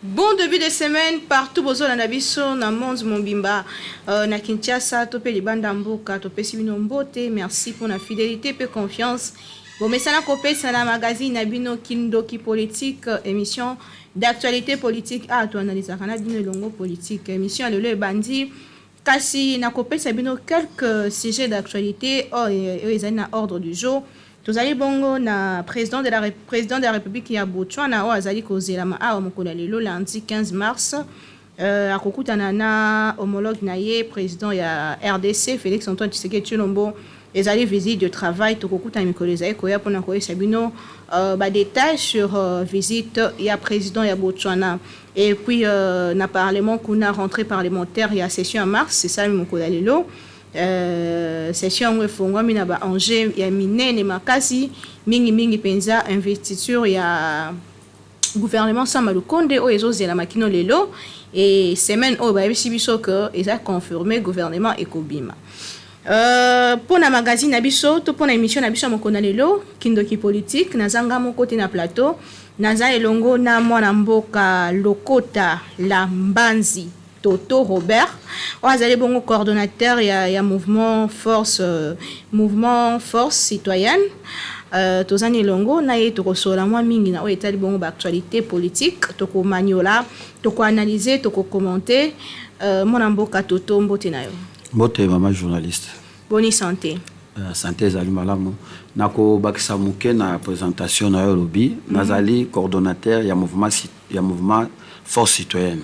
Bon début de semaine partout bozo na biso na monde Mombimba na Kinshasa topé libanda mboka topé sibino mbote. Merci pour la fidélité et confiance. Bon mais ça na kopé ça na magazine na bino Kindoki politique émission d'actualité politique to analyse kana bino longo politique émission le bandi kasi na kopé ça bino quelques sujets d'actualité ezali na ordre du jour. Tozali bongo na président de la République ya Botswana o azali kozela ma awa mokolo lelo lundi 15 mars akokutana na homologue na ye président ya RDC Félix Antoine Tshisekedi Tshilombo ezali visite de travail tokokutana mikolo ezali koya pona koyesa bino ba détails sur visite ya président ya Botswana et puis na parlement kuna rentrée parlementaire ya session en mars c'est ça mokolo lelo session efongwami na ba enjeu ya minene makasi mingi penza investiture ya gouvernement Sama Lukonde o ezozela makino lelo et semaine o ba bisi biso que eza confirmé gouvernement ekobima pour na magazine na biso to pour na émission na biso mokona lelo Kindoki politique nazanga moko te na plateau naza elongo na mwana mboka Lokota la Mbanzi Toto Robert azali bongo coordonnateur ya mouvement force citoyenne tozani longo na ye tokosola mwa mingi na o etali bongo ba actualité politique toko maniola toko analyser toko commenter mona mboka Toto mbote na yo mbote mama journaliste boni santé santé ezali malamu nako bakisa muke na présentation na yo lobi nazali coordonnateur ya mouvement force citoyenne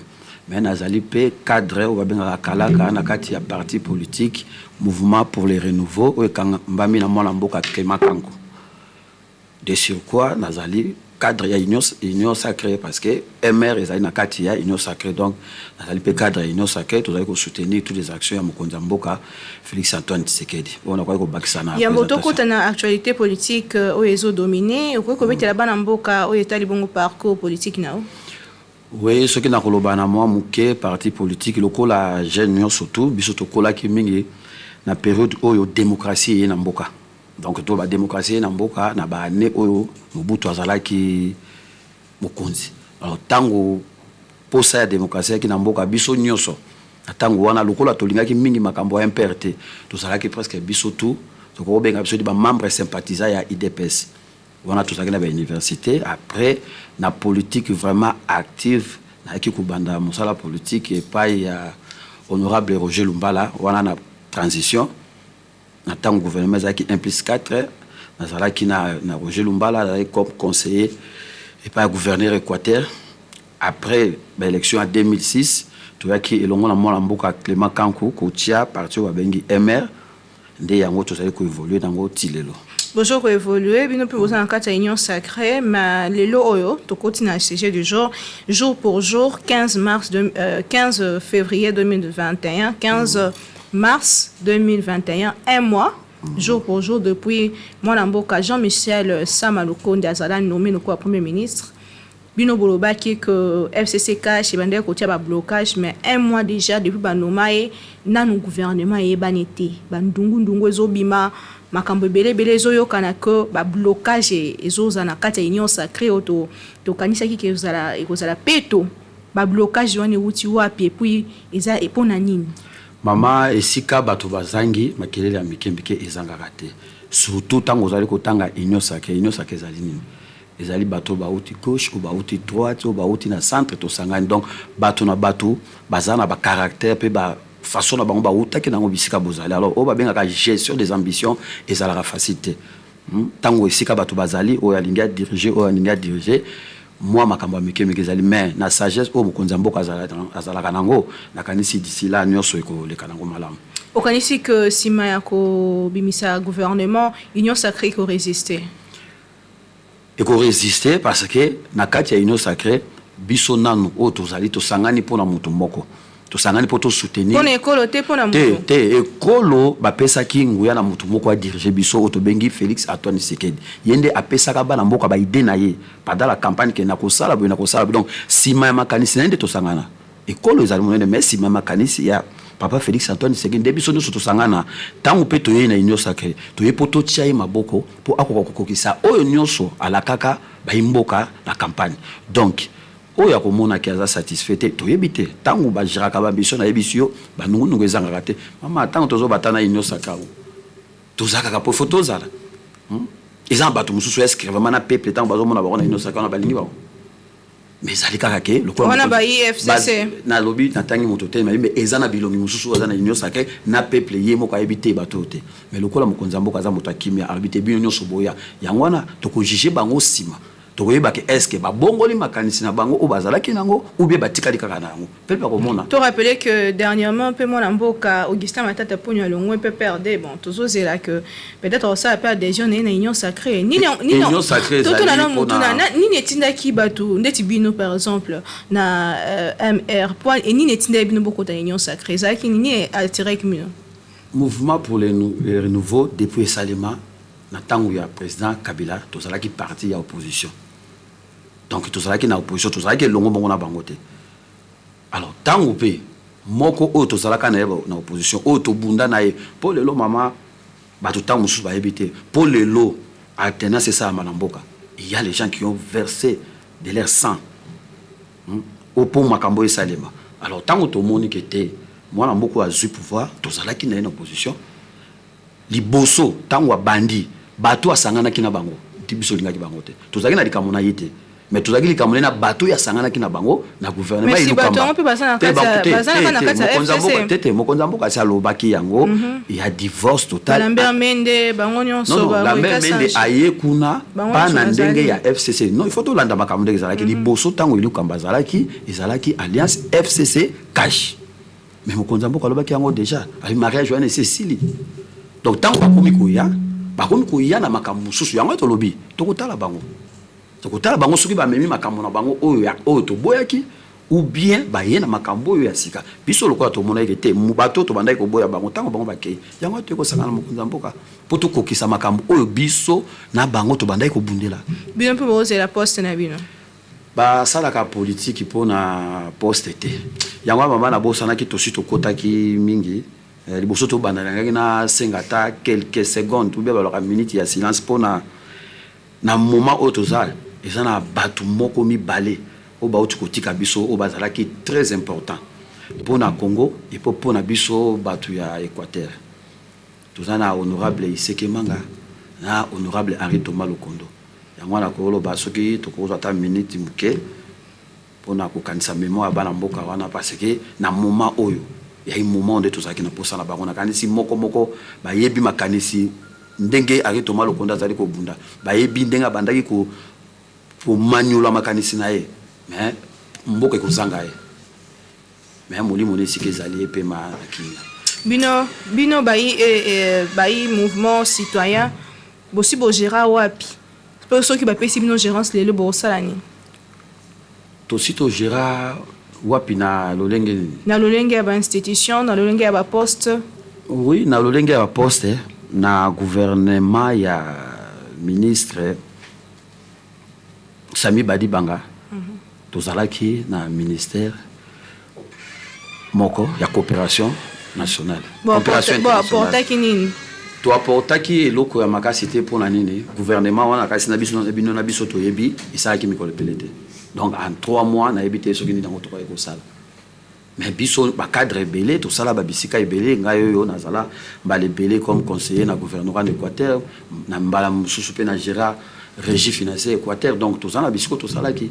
mais nazali pe cadre ou babenga kalaka na kati ya parti politique mouvement pour les renouveaux ou mbami na mwana mboka Clément Kanko de surcroît nazali cadre ya union sacrée parce que MR ezali na kati ya union sacrée donc nazali pe cadre ya union sacrée tozali ko soutenir toutes les actions ya mokonza mboka Félix Antoine Tshisekedi on a quoi ko bakisa na ya mboto kota na actualité politique o ezo dominer ko ko betela bana mboka o etali bongo parcours politique nao. Oui, ce qui n'a pas na moi muke parti politique loko la jeune surtout biso to kola ki mingi na période oyo démocratie ye na mboka donc to ba démocratie na mboka na ba ne oyo Mobutu azalaki mokonzi alors tango posa ya démocratie ki na mboka biso nyoso tango wana lokola to lingaki mingi makambo ya MPRT to salaki presque biso tout to ko benga biso di ba membre sympathisant ya IDPS on a tout ça qui na université après na politique vraiment active na ki kubanda musala politique et pas ya honorable Roger Lumbala on a na transition na tant gouvernement za ki implique 4 na sala ki na Roger Lumbala comme conseiller et pas gouverneur Équateur après l'élection en 2006 tu vois ki elongo na mwana mboka Clément Kanko ko tia parti wa bengi MR nde yango to sala ko évoluer dango tilelo. Bonjour pour évoluer, bien plus vous en cas union sacrée, mais les lots oyo, to continue à sujet du jour pour jour, 15 février 2021, 15 mars 2021, un mois, jour pour jour depuis mon amboka Jean-Michel Sama Lukonde azala nommé le premier ministre. Bino bolobaki que FCCK chez Bandé côté ba blocage mais un mois déjà depuis ba nomaye na no gouvernement e banité bandungu ezobima makambo belé zoyo kana que ba blocage ezoza na kati ya union sacrée auto to kanisa ki ekozala peto ba blocage wane uti wapi puis eza epona nini mama esika bato bazangi makelele ya mikembike ezanga raté surtout tango zali kotanga union sacrée ezali nini ezali bato bauti gauche ou bauti droite ou bauti na centre to sangani donc bato na bato bazana ba caractère pe ba façon na bango bauta ki nango bisika bozali alors o ba benga ka gestion des ambitions ezala la facilité tango esika bato bazali o alinga diriger moi makambo mikemike ezali mais na sagesse o mokonza mboka azala kanango na kanisi d'ici là nyonso eko le kanango malamu okanisi que sima ya ko bimisa gouvernement union sacrée ko résister et qu'on résister parce que na kati ya union sacrée biso nanu o tozali to sangani pona mutu moko to sangani poto soutenir pona ekolo te pona mutu te ekolo ba pesa kingu ya na mutu moko a diriger biso o to bengi Félix Antoine Tshisekedi yende apesa ka bana mboka ba idée na ye pendant la campagne que na ko sala donc si ma makanisi nende to sangana ekolo ezali monene mais si ma makanisi ya Papa Félix Antoine Tshisekedi ndebiso nyoso to sangana tangu pe to ye na union sacrée to ye poto tia ye maboko po akoko kokisa oyo nyoso ala kaka ba imboka la campagne donc oya komona ki aza satisfait te toyebi te ntango bagiraka bambiso na yebi yo banungunungu ezangaka te mama ntango tozobatana union sacrée tozalaka po fo tozala eza na bato mosusu eske vraiment na peuple ntango bazomona bango na union sacrée na balingi bango mais ezali kaka ke lokola ba IFCC na lobi natangi moto te mais eza na bilongi mosusu aza na union sacrée na peuple ye moko ayebi te bato te mais lokola mokonzi mboka aza moto akimia arbitre bino nyonso boya yango wana tokojuge bango nsima tokoyeba ke eske babongoli makanisi na bango o bazalaki nango ou bien batikali kaka na yango peuple akomona to rappeler que dernièrement peu mon mboka Augustin Matata Ponyo alongwe peut perdre bon tozozela que peut-être ça a perdu des jeunes na union sacrée ni union sacrée to na mutuna ni netinda ki batu ndeti bino par exemple na MR point et ni netinda bino beaucoup ta union sacrée ça qui ni attirer que mouvement pour les renouveau depuis Salima na tango ya président Kabila tozala ki parti ya opposition donc tozala ki na opposition tozala ki longo bongo na bango te alors tango pe moko o tozala ka na opposition o to bunda na ye pour lelo mama bato tango musu ba ebité pour lelo alternance ça manamboka il y a les gens qui ont versé de leur sang au pour makambo et Salima alors tango to moni que te moi na mboko azu pouvoir tozala ki na une opposition liboso tango wa bandi bato asangana kina bango tibiso lingaki bango te tozaki na likamona yete mais tozaki likamona na bato ya sangana kina bango na gouvernement ilu kamba mais si bato on peut passer na kata tete mokonza mboka sa lobaki yango il y a divorce total Lambert Mende bango nyonso ba Lambert Mende aye kuna pa na ndenge ya FCC non il faut to landa makambo de zalaki liboso tango ilu kamba zalaki ezalaki alliance FCC cash mais mokonza mboka lobaki yango déjà avec mariage wana Cécile donc tant bakomi koya na makambo susu yango to lobi tokotala bango soki ba memi makambo na bango oyo to boyaki ou bien ba ye na makambo oyo ya sika biso lokola to mona ete mubato to bandai ko boya bango tango bango bakei yango to ko sangana mokonza mboka poto kokisa makambo oyo biso na bango to bandai ko bundela bino pe boze la poste na bino ba salaka politique pona poste te yango mama na bosana ki tosi to kotaki mingi liboso to banda ngaki na sengata quelques secondes ou bien ba minute ya silence pona na moment au tozal eza na batu moko mibale o ba uti kotika biso o bazala ki très important pona Congo et pona biso batu ya Équateur tozana honorable Iseke Manga na honorable Henri Thomas Lokondo yango na ko lo ba soki to ko ata minute muke pona ko kanisa mémoire bana mboka wana parce que na moment oyo il y a un moment de tout ça qui n'a pas ça na bango na kanisi moko ba yebi makanisi ndenge Henri Thomas Lokondo zali ko bunda ba yebi ndenga bandaki ko manyola makanisi na ye mais mboka ko zanga ye mais molimo ne sike zali pe ma kinga bino bayi mouvement citoyen bosi bo gérant wapi pour ceux qui ba pesi bino gérance le salani to sito gérant wapi na lolenge ya ba institution na lolenge ya ba poste oui na lolenge ya ba poste na gouvernement ya ministre Sami Badibanga tozalaki na ministère moko ya coopération nationale coopération internationale to apportaki eloko ya makasi te pona nini gouvernement wana kasi na biso to yebi isalaki mikolo pelete donc en 3 mois na ebité soki ni dango to ko sala mais biso ba cadre belé to sala ba bisika belé ngayo yo nazala ba le belé comme conseiller na gouvernement d'Équateur na mbala mususu pe na Gérard régie financière Équateur donc to sala bisiko to sala ki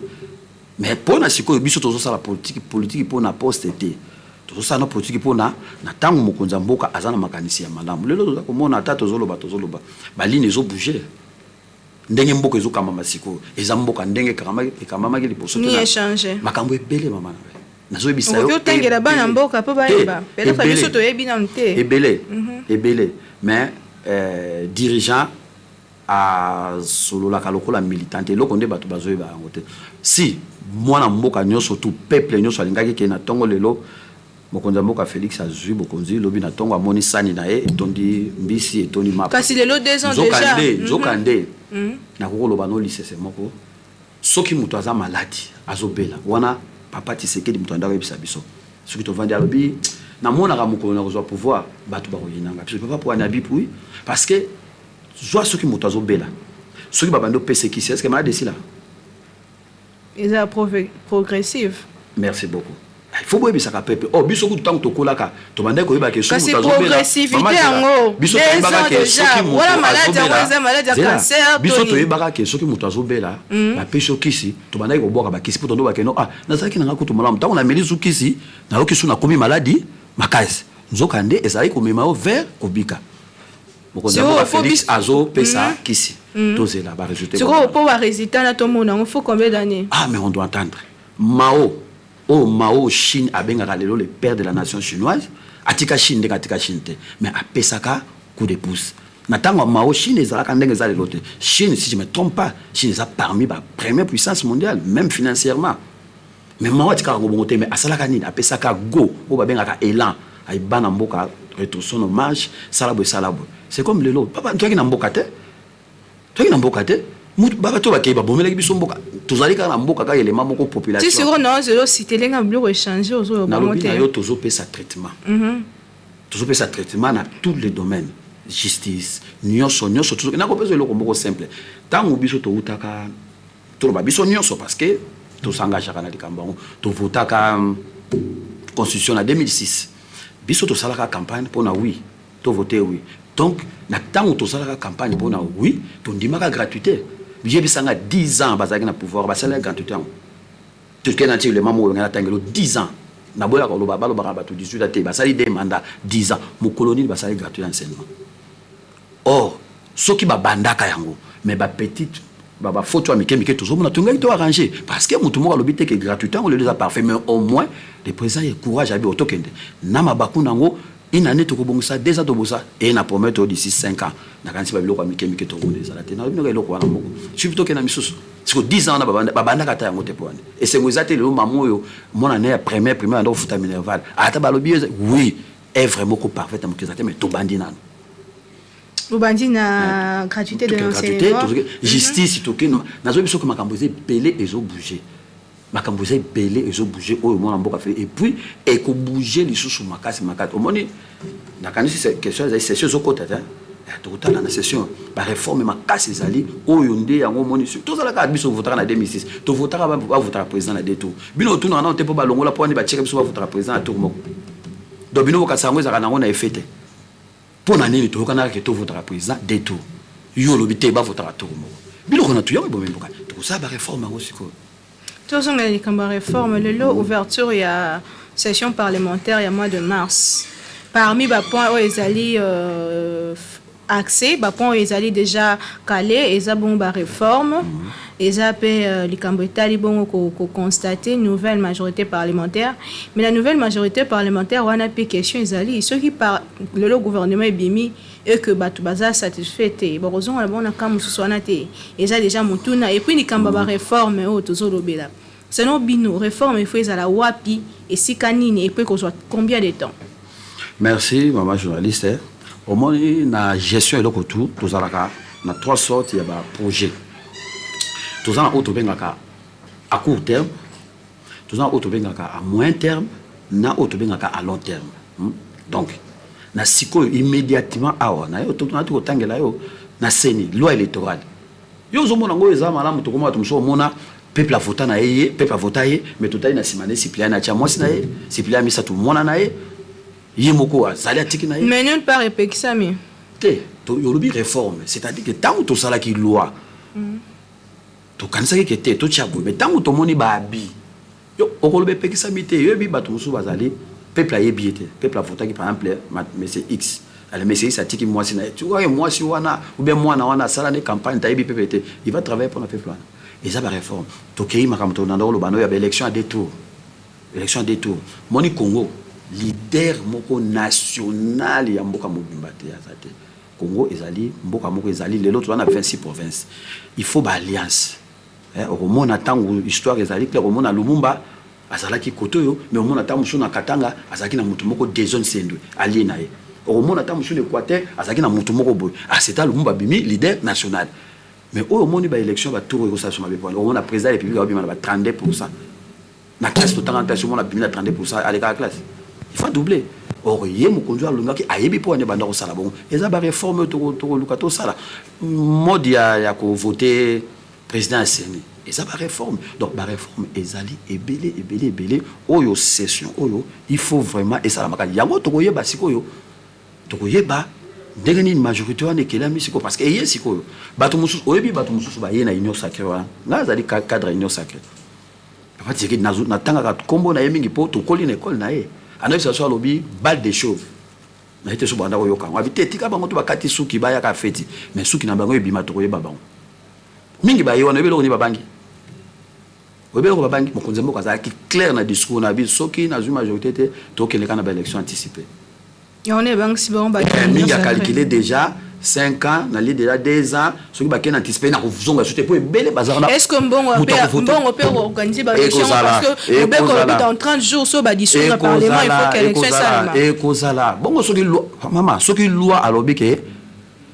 mais pona siko biso to sala politique pona poste te to sala politique pona na tango mokonza mboka azana makanisi ya malamu lelo to komona ata to zoloba ba ligne zo bouger ndenge mboka ezo kama masiko eza mboka ndenge kama ki liposo ni échanger makambo ebele mama na nazo ebisa yo to tengela bana mboka po ba yeba peut-être biso to yebi na nte ebele mais dirigeant a solo la kalokola militante loko nde bato bazo yeba yango te si mwana mboka nyonso tout peuple nyonso alingaki ke na tongo lelo mokonza mboka Félix azui bokonzi lobi na tongo amoni sani na ye etondi mbisi etoni mapa kasi lelo 2 ans déjà nzokande na kokoloba no lisese moko soki muto aza maladi azobela wana papa Tshisekedi muto andako yebisa biso soki tovandi alobi namonaka mokolo na kozwa pouvoir bato bakoyinanga biso papa po anabi pui parce que zwa soki muto azobela soki babandi opesekisi est-ce que malade esila Ils sont progressifs. Merci beaucoup. Il faut que ça capte. Oh, biso ku tant to kolaka. To bande ko ibake so. Kasi progressivité en haut. Biso to ibaka ke soki muto. Voilà maladie ya cancer. Biso to ibaka ke soki muto azobela. Ba peso kisi. To bande ko boka ba kisi poto ndo ba ke no ah. Nazaki na ko to malamu. Tango na melizu kisi, na yo kisu na komi maladie, makasi. Nzokande ezali ko mema o vers kobika. Mokonza Félix azo pesa kisi. Tozela ba résultat. Tu crois pour ba résultat na to mona, il faut combien d'années? Ah mais on doit attendre. Mao Chine a bien le père de la nation chinoise. Atika Chine de Katika Chine. Mais à Pesaka, coup de pouce. Natanga Mao Chine est à l'autre. Chine, si je ne me trompe pas, Chine est parmi la première puissance mondiale, même financièrement. Mais Mao Atika Robomote, mais à Salakani, à Pesaka Go, au Babenga Elan, à Ibanamboka, retour son hommage, Salabo et Salabo. C'est comme le lot. Papa, toi qui n'as pas de toi qui n'as pas de baba to bakeba bomela biso mboka tozali kana mboka ka élément moko population ti siko non zelo cité lenga blo échanger ozo na lobi na yo tozo pesa traitement tozo pesa traitement na tous les domaines justice nyonso tozo na ko pesa eloko moko simple tango biso to utaka to ba biso nyonso parce que to s'engage kana likambango to votaka constitution en 2006 biso to salaka campagne pour na oui to voter oui donc na tango to salaka campagne pour na oui to ndimaka gratuité. J'ai vu ça 10 ans à na pouvoir, bah c'est la gratuité. Tout ce qui est le maman on a 10 ans. Na bola ko lo baba lo baraba to 18 ate, bah ça des mandats 10 ans. Mon colonie bah ça gratuit enseignement. Or, ce qui ba bandaka yango, mais ba petite ba photo amike toujours on a tout to arranger parce que mutu mo lobité que gratuité on le les a parfait mais au moins le président il courage abi otokende. Na mabaku nango une année to kobongisa 2 ans to bosa et na promettre d'ici 5 ans na kanisi ba biloko amike to bonde ça la tena bino eloko wana moko surtout que na misusu siko 10 ans na babanda kata yango te poane et c'est ngozate le maman yo mon année première ndo futa minerval ata balobi oui est vraiment parfait amike mais to bandi nano Lubandi na gratuité de l'enseignement justice to que nazo biso ko makambo belé ezo bouger makambo belé ezo bouger oyo mona mboka fait et puis et ko bouger lisusu makasi au moni na kanisi c'est question c'est session zokota ta tout na session ba réforme makasi ezali oyo nde yango moni tout ça la biso votera na 2006 to votera ba votera président na deux tours bino tout na on te po ba longola po ni ba tcheka biso ba votera président na tour moko donc bino ka sango ezaka nango na effet pour na nini to kana ke to votera président deux tours yo lobité ba votera tour moko bino kona tu yango bomemboka tout ça ba réforme yango siko tout ça ngali kamba réforme le lot ouverture il y a session parlementaire il y a mois de mars parmi ba points où ezali accès ba point ils allaient déjà calé et ça bon ba réforme et ça peut likambo etali bon ko constater nouvelle majorité parlementaire mais la nouvelle majorité parlementaire on a peu question ils allaient ceux qui par le gouvernement est bimi et que batu baza satisfait et bon raison on a comme soit té et ça déjà mutuna et puis likambo ba réforme au tozo lobela c'est non bino réforme il faut ils la wapi et si kanini et puis qu'on soit combien de temps. Merci maman journaliste. Au moins na gestion eloko tout tozalaka na trois sortes ya ba projet tozana auto bengaka à court terme tozana auto bengaka à moyen terme na auto bengaka à long terme donc na siko immédiatement awa na yo tozana to tangela yo na seni loi électorale yo zomona ngo eza malamu to koma tumso mona peuple a voté na yé peuple a voté mais tout na simane Cyprien na tia mwasi na yé Cyprien misa tout mona na yé yemoko azali atiki na yé mais nulle part epekisa mi te to yolobi réforme c'est-à-dire que tant to sala ki loi to kanisa ke te to tchabo mais tant to moni ba bi yo okolobe pekisa mi te yo bi bato musu bazali peuple a yebi te peuple a voté par exemple monsieur X ale monsieur X atiki mwasi na tu vois mwasi wana ou bien mwana wana sala ne campagne ta yebi peuple te il va travailler pour la peuple wana et ça ba réforme to kei makamto na ndolo bano ya élection à deux tours moni Congo leader moko national ya mboka mobimba te azate Congo ezali mboka moko ezali lelo to na 26 provinces il faut ba alliance au mona tango histoire ezali clair au mona Lumumba azalaki kotoyo mais au mona tango suna Katanga azaki na mutu moko des zones sendwe ali na ye au mona tango suna Équateur azaki na mutu moko boy c'est Lumumba bimi leader national mais au moni ba élection ba tour ko sa suma be au mona président de la République ba bima ba 32% na classe total en suma na bima 32% à la classe il faut doubler. Or, il y a mon conduit à l'unga qui a yébi pour un bandar au salabon. Et ça va réformer tout le sala. Mode ya ko voter président aseni et ça va réforme donc la réforme ezali ebele oyo session oyo il faut vraiment et ça la makali yango tokoyeba sikoyo tokoyeba ndenge nini majorité wana ekelami sikoyo parce que eye sikoyo bato mosusu oyebi bato mosusu baye na union sacrée wana nga azali cadre union sacrée papa tiki natangaka kombo na ye mingi po tokoli na école na ye anayebisa so alobi balle des chauves na ete so banda koyoka ngo abite tika bango to bakati suki bayaka feti mais suki na bango ebima tokoyeba bango mingi baye wana ebelo ni babangi obelo babangi mokonzi mboka azalaki clair na discours na biso soki na majorité te tokeleka na ba élection anticipée on est banque si bon mingi a calculé déjà 5 ans na li déjà 2 ans ce qui va ken anticiper na kuzonga soute po ebele bazarna est-ce que mbongo peut organiser ba élection parce que au bec dans 30 jours so ba dissoudre le parlement il faut que l'élection ça et kozala bongo soki loi maman soki loi alobi ke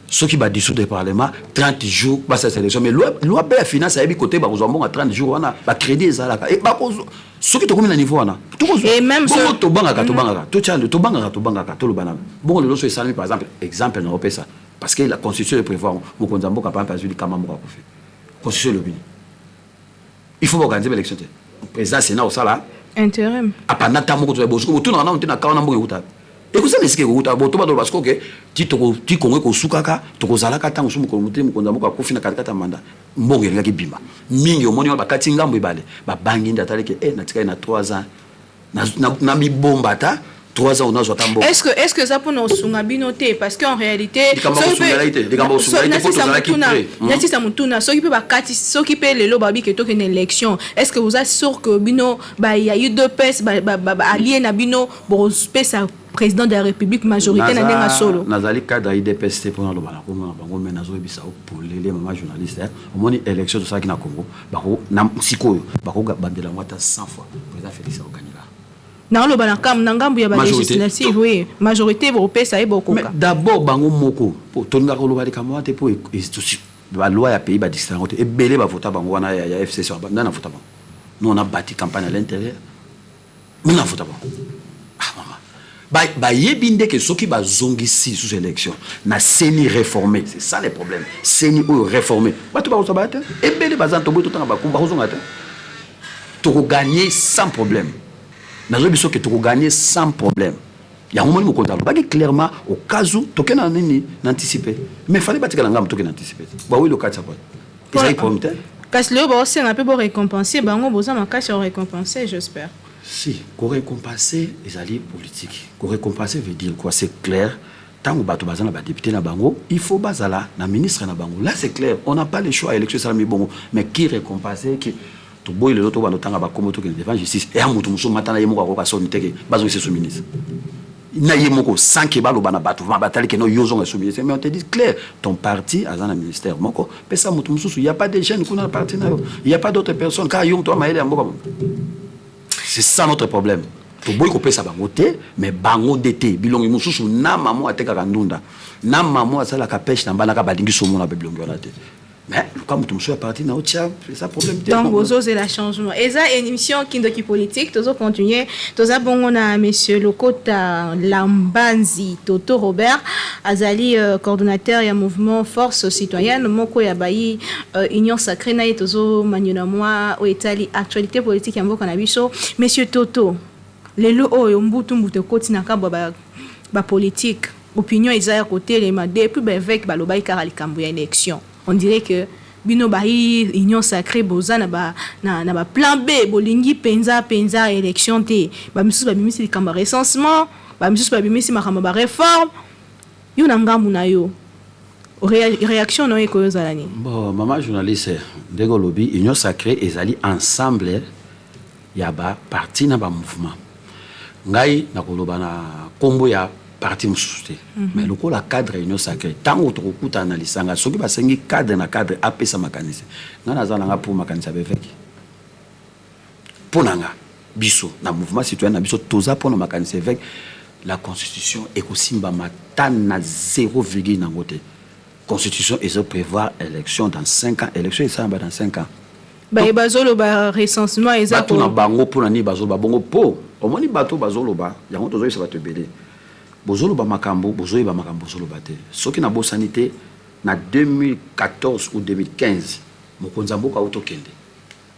soki ba dissoudre le parlement 30 jours ba cette élection mais loi be finance a bi côté ba kozomba 30 jours wana ba crédit ezalaka et ba kozo soki to komi na niveau wana et même bongo to bangaka to bangaka to lobana bongo le loso esalami par exemple na opesa parce que la constitution prévoit mokonzi mboka par exemple azuli kama mboka ko fait constitution lobini il faut organiser l'élection président sénat au sala intérim apana tamoko to bosko to na na kaona mboka uta et que ça n'est ce que uta boto ba parce que ti kongo ko sukaka to ko zalaka tango sumu ko muté mokonzi mboka ko fina kata manda mbongo ngaki bima mingi omoni ba kati ngambo ibale ba bangi ndatale ke na tika na 3 ans na mi bomba ta 3 ans on a zo tambo est-ce que ça pour nous sunga binoté parce qu'en réalité ça mutuna so qui peut ba kati so qui peut lelo babi que to une élection est-ce que vous êtes sûr que bino ba il y a eu deux pes ba allié na bino bon pesa président de la République majorité na ndenga solo nazali cadre IDPST pour na lobana ko na bango mais nazo ebisa pour les maman journaliste au moni élection de ça qui na Congo bako na sikoyo bako bandela mwata 100 fois président Félix Okanyila na lobana kam na ngambu ya ba législative oui majorité européenne ça est beaucoup mais d'abord bango moko pour tonga ko lobali kamwa te pour la loi ya pays ba distinction et belé ba vota bango wana ya FCC na vota bango nous on a bâti campagne à l'intérieur mais na vota bango yebinde que ceux qui va zongisi sous élection na seni réformé c'est ça le problème seni ou réformé ba to ba so ba te et bele bazan to bo to tanga ba ku ba zonga te to gagner sans problème na zo biso que to gagner sans problème ya ngomoni mo konta ba clairement au cas où to kena nini anticiper mais fallait ba tika ngam to kena anticiper ba oui le cas ça quoi ils promettent parce que le bo c'est un peu pour récompenser bango boza makasi récompenser j'espère. Si, qu'on récompenser les alliés politiques. Qu'on récompenser veut dire quoi? C'est clair. Tant que bato bazana ba député na bango, il faut bazala na ministre na bango. Là c'est clair. On n'a pas le choix à l'élection ça mais bon. Mais qui récompenser qui to boy le loto ba notanga ba komo to que devant justice. Et amutu muso matana yemo ko ka sonite ke bazo se sous ministre. Na yemo ko sans que ba lo bana bato va batali que no yozo nga sous ministre. Mais on te dit clair, ton parti azana ministère moko, pesa mutu muso il y a pas de jeunes kuna parti na. Il y a pas d'autres personnes car yom toi maele moko. C'est ça notre problème. To boy ko pesa bango te mais bango dete bilongi mususu na mamo ateka kandunda na mamo asala ka pêche na bana ka badingi somo na bilongi ona te mais comme tout monsieur parti na otia c'est ça problème te donc vous osez la changement et ça émission Kindoki politique toujours continuer toza bongo na monsieur Lokota Lambanzi Toto Robert azali coordonnateur ya mouvement force citoyenne moko ya bayi union sacrée na tozo manyona moi o etali actualité politique ya mboka na biso monsieur Toto lelo oyo mbutu koti na kabo ba politique opinion ezaya côté les ma depuis ba avec ba lobai kara likambo ya élection on dirait que bino bayi union sacrée bozana ba na ba plan B bolingi penza élection te ba misu ba bimisi likambo recensement ba misu ba bimisi makamba ba réforme yo na ngambu na yo réaction no eko yozalani bon maman journaliste ndego lobi union sacrée ezali ensemble ya ba parti na ba mouvement ngai na koloba na kombo ya parti mususte mais le la cadre union sacrée tango to kuta na lisanga soki basengi cadre na cadre apesa makanisi ngana zana nga pour makanisi avec ponanga biso na mouvement citoyen na biso toza pona makanisi avec la constitution ekosimba matana 0, nangote constitution ezo prévoir élection dans 5 ans élection ça dans 5 ans ba bazolo ba recensement exact na bango pona ni bazolo ba bongo po omoni bato bazolo ba yango tozo isa bato belé bozolo ba makambo bozoyi ba makambo bozolo ba te soki na bo sanité na 2014 ou 2015 mokonzi mboka autokende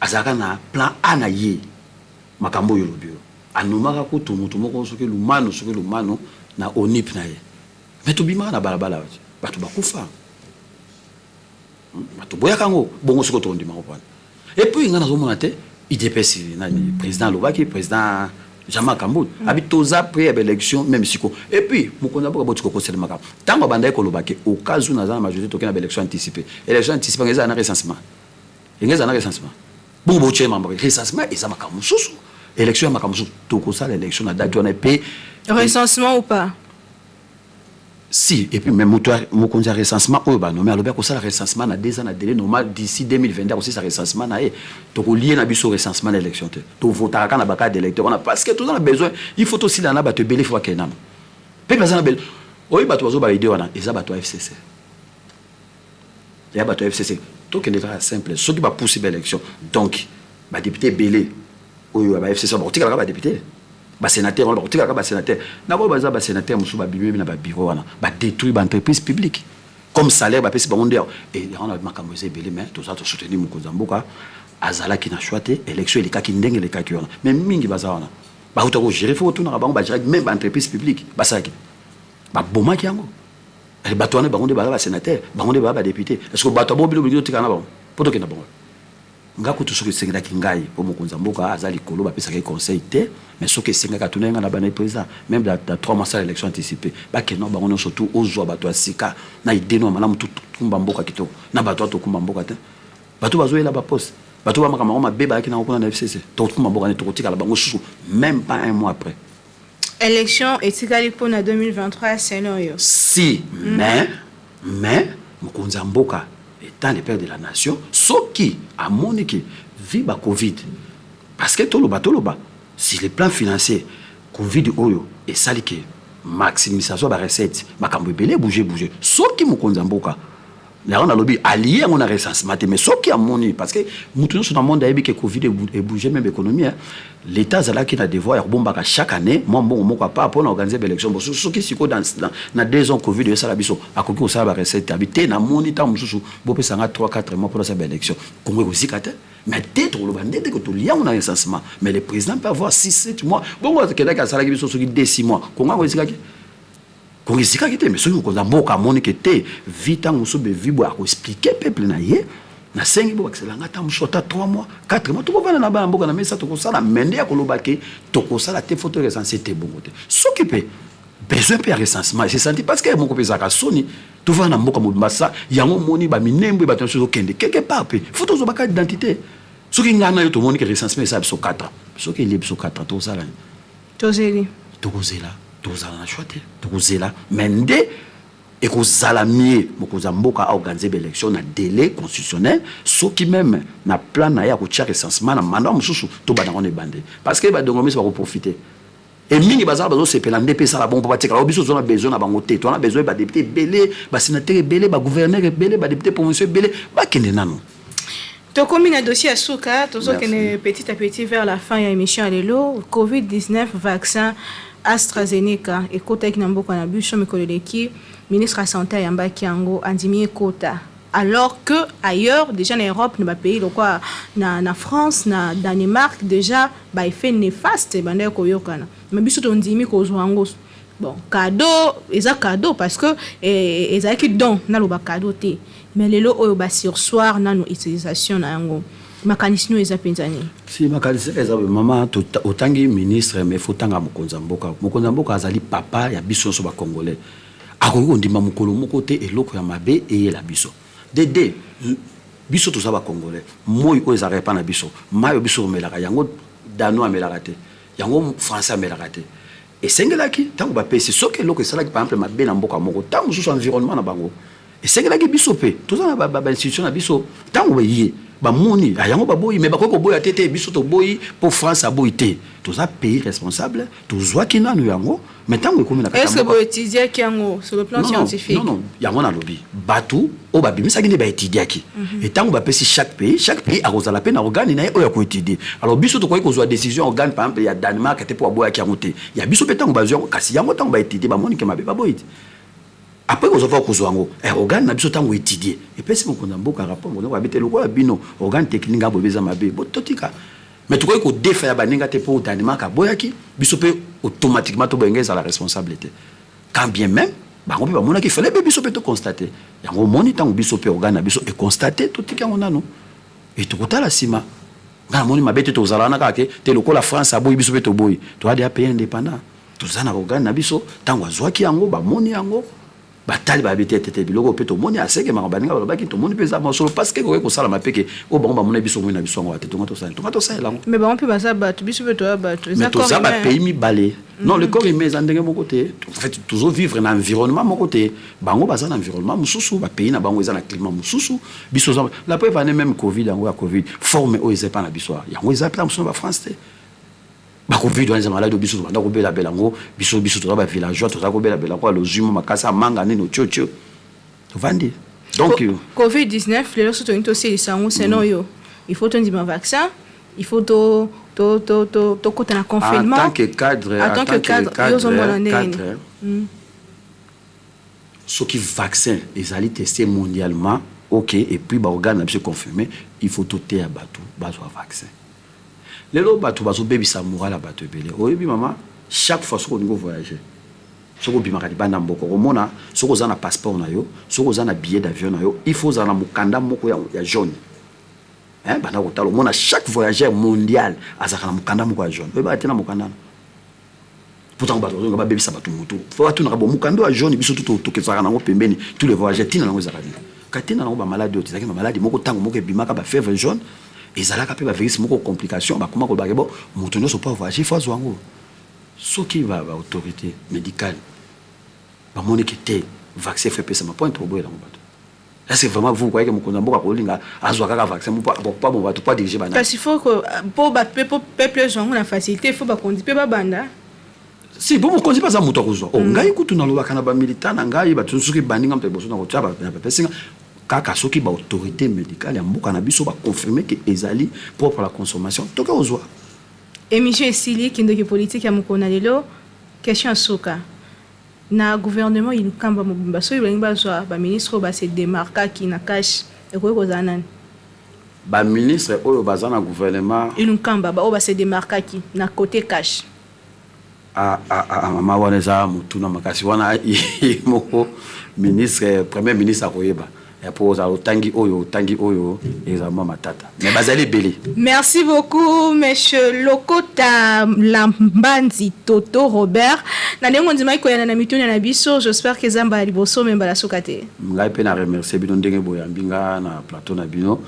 azaka na plan A na ye makambo yo lobio anomaka ko to mutu moko soki lumano na onip na ye mais to bimaka na balabala bato bakufa bato boyaka ngo bongo soko to ndima ko pana et puis ngana zo mona te IDPS nani président Lobaki président Jean-Marc Kamboul habitoza pré élection même siko et puis mokonzi mboka botiko ko sele makambo tango banda ko Lobaki au cas où na za majorité to kena élection anticipée ngeza na recensement bon boche mambo recensement et ça makambo susu élection makambo susu to ko sala élection na date on est payé recensement ou pas si et puis même mokonzi recensement o ba nommé alobi ko sala recensement na 2 ans na délai normal d'ici 2022 aussi ça recensement na to ko lier na biso recensement d'élection to voter kana baka d'électeur on a parce que tout on a besoin il faut aussi là na bato belé faut kenam pe bazana bel oyi bato bazo ba idée wana eza bato FCC ya bato FCC to que l'état simple ceux qui va pousser l'élection donc ba député belé oyo ba FCC ba tika ba député ba sénateur on ba tika ba sénateur na bo baza ba sénateur musu ba bimé na ba bureau wana ba détruire ba entreprise publique comme salaire ba pesi ba ondeur et on a makambo ze belé mais tout ça to soutenir mokonzi mboka azala ki na choité élection ele ka ki ndenge le ka ki wana mais mingi baza wana ba uta ko gérer faut tout na ba gérer même ba entreprise publique ba saki ba boma ki yango et bato wana bango nde ba sénateur bango nde ba député est-ce que bato bo bilo bilo tika na ba poto ke na bango ngako to soki sengela ki ngai po mokonzi mboka azali kolo ba pesa ka conseil te mais soki sengaka tunenga na bana président même dans 3 mois à l'élection anticipée ba ke non bango surtout ozwa bato asika na ideno malamu tout kumba mboka kito na bato to kumba mboka te bato bazoyela ba poste bato ba makamako mabeba ki na ko na FCC to kumba mboka ne to kotika la bango susu même pas un mois après élection etikali pour na 2023 scénario si mais mokonzi mboka étant le père de la nation ce qui a moniqué viva Covid parce que tout le bateau si les plans financiers Covid oyo et salike maximisation ba recette makambo belé bouger ce qui mokonzi mboka là on a lobby allié on a recensement mais ce qui a moni parce que nous tous dans le monde a que Covid et bouger même économie l'état zala qui a devoir bomba chaque année moi bon pas pour organiser l'élection ce qui siko dans 2 ans Covid et ça la biso akoki ça ba recette habité na moni ta mususu bo pesa nga 3-4 mois pour ça élection Congo aussi kate mais peut-être le bandé que tout lien on a recensement mais le président peut avoir 6-7 mois bon que là ça la biso ce qui 2-6 mois Congo aussi kate kongisika kite mais soki mokonzi mboka amoni ke te vita musu be vibo ako expliquer peuple na ye na sengi bo akselanga ta mushota 3 mois 4 mois to bana na ba mboka na mesa to kosala mende ya koloba ke to kosala te photo recensé te bongo te soki pe besoin pe recensement c'est senti parce que moko pesa ka soni to va na mboka mobasa yango moni ba minembo ba tonso kende quelque part pe photo zo baka identité soki ngana yo to moni ke recensement ça biso 4 ans soki il biso 4 ans to sala tozeli tozala na choix te tokozela mende et kozala mieux mokonzi mboka a organiser l'élection na délai constitutionnel soki même na plan na ya ko tia recensement na mandat mususu to bana on bande parce que ba dongomis va profiter et mingi bazala bazo sepela ndep ça la bon papa tika obiso zona besoin na bango te to na besoin ba député belé ba sénateur belé ba gouverneur belé ba député provincial belé ba kende nanu to comme un dossier à souka to so que petit à petit vers la fin ya émission alelo Covid-19 vaccin AstraZeneca et kota ki namboka na biso mikoleleki ministre de la santé yambaki yango andimi kota alors que ailleurs déjà en Europe ne ba pays quoi na France na Danemark déjà ba effet néfaste banda ko yokana mais biso to ndimi ko zwango bon cadeau parce que ezaki don na lo ba cadeau te mais lelo oyo ba sursoir na no utilisation na yango makanisino eza penzani si makanisino eza mama otangi ministre mais faut tanga mokonzi mboka azali papa ya biso so ba congolais akoki kondima mokolo moko te eloko ya mabe eyela biso dede biso toza ba congolais moi oyo ezalaka epa na biso mayo biso omelaka yango dano amelaka te yango français amelaka te esengelaki ntango bapesi soki eloko esalaki par exemple mabe na mboka moko ntango mosusu environnement na bango esengelaki biso mpe toza na bainstitution na biso ntango baye bamoni yango baboyi mais bakoki koboya te te biso toboyi mpo France aboyi te toza pays responsable tozwaki nanu yango mais ntango ekomi na est-ce que boétudiaki yango sur le plan scientifique non yango nalobi bato oyo babimisaki nde baétudiaki et ntango bapesi chaque pays akozala mpe na organe na ye oyo akoétudie alors biso tokoki kozwa décision organe par exemple ya Danemark te mpo aboyaki yango te ya biso mpe ntango bazwa yango kasi yango ntango baétudie bamonike mabe baboyi te après qu'on soit kozwango organe na biso tango étudier et puis c'est mon mboka rapport on habiter le quoi bino organe technique ngabo beza mabe bototika mais tu crois que défaire ya baninga te pour Danemark boyaki biso pe automatiquement to bengeza la responsabilité quand bien même bango pe bamona ki fallait biso pe to constater yango moni tango biso pe organe na biso et constater totika ngona no et to kotala sima ngana moni mabete to zalana ka ke te lokola France aboyi biso pe to boyi to a des pays indépendants to zana organe na biso tango azwaki yango bamoni yango batali babité tete biloko pe to moni aseke makabaninga balobaki to moni peza mosolo parce que ko sala mapeke o bango bamona biso moni na biso ngo ate to sa lango mais bango pe basa battu biso pe to battu mais to za ba pays mi balé non le corps humain zandenge mon côté en fait toujours vivre dans environnement mon côté bango baza na environnement mususu ba pays na bango eza na climat mususu biso la preuve ane même covid yango ya covid forme o eza pa na biso yango eza pa mususu ba France te ba covid wana malade biso banda ko bela belango biso to ba villageois to za ko bela belango lozuma makasa manga neno tcho to vandi donc covid 19 les autres ont aussi sango sinon yo il faut ton un vaccin il faut to côté na confinement en tant que cadre ils ont ce qui vaccin les ali testé mondialement OK et puis ba organe na biso confirmé il faut toter à bateau ba vaccin les lots bateau bazo baby samoura la bateau belé oyebi maman chaque fois qu'on go voyager soko bimaka di banda mboko omona soko za na passeport na yo soko za na billet d'avion na yo il faut za na mukanda moko ya jaune hein banda ko talo mona chaque voyageur mondial azaka na mukanda moko ya jaune oyebi tena mukanda pourtant bateau ngo ba baby sabatu mutu faut atuna ka bo mukanda ya jaune biso tout to kezaka na ngo pembeni tous les voyageurs tina na ngo zaka ni katina na ngo ba maladie otizaki ba maladie moko tango moko bimaka ba fièvre jaune ezalaka pe ba virus moko complication ba comment ko ba bo mutu no so pas voyager faut zwango ce qui va autorité médicale ba moni ki te vaccin fait pesa ma point trop boy dans bateau est-ce que vraiment vous croyez que mon konamboka ko linga azwa kaka vaccin pas bon bateau pas diriger bana parce qu'il faut que pour peuple zongo na facilité il faut ba conduire pe ba banda si bon konzi pas za muto ko zo ngai kutu na loba kana ba militant na ngai ba tsuki bandinga mpe boso na ko taba na pesinga kaka soki ba autorité médicale ya mboka na biso ba confirmer que ezali propre à la consommation toka ozwa émission esili kindoki politique ya mokona lelo question soka na gouvernement il kamba mobimba so il ba zo ba ministre ba se démarquer qui na cash e ko ko zanan ba ministre oyo bazana gouvernement il kamba ba o ba se démarquer qui na côté cash mama wana za mutuna makasi wana moko ministre premier ministre akoyeba pour tangi oyo exactement matata mais bazali belé. Merci beaucoup monsieur Lokota Lambanzi Toto Robert na ndenge ndima iko yana na mituni na biso j'espère que zamba liboso memba la sokate ngai pe na remercier bino ndenge boyambinga na plateau na bino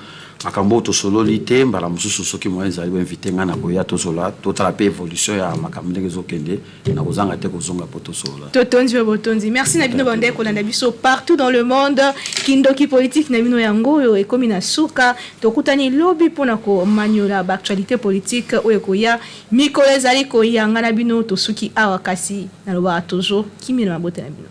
makambo to solo lité mbala mususu soki mo ezali bo inviter nga na koya to sola totala pe évolution ya makambo ndenge zokende na kozanga te kozonga poto sola totonzi botonzi merci na bino bande ko na biso partout dans le monde kindoki politique na bino yango yo ekomi na suka tokutani lobby pona ko manyola ba actualité politique oyo koya mikolo ezali koyanga na bino to suki awa kasi na loba toujours kimi na bote na bino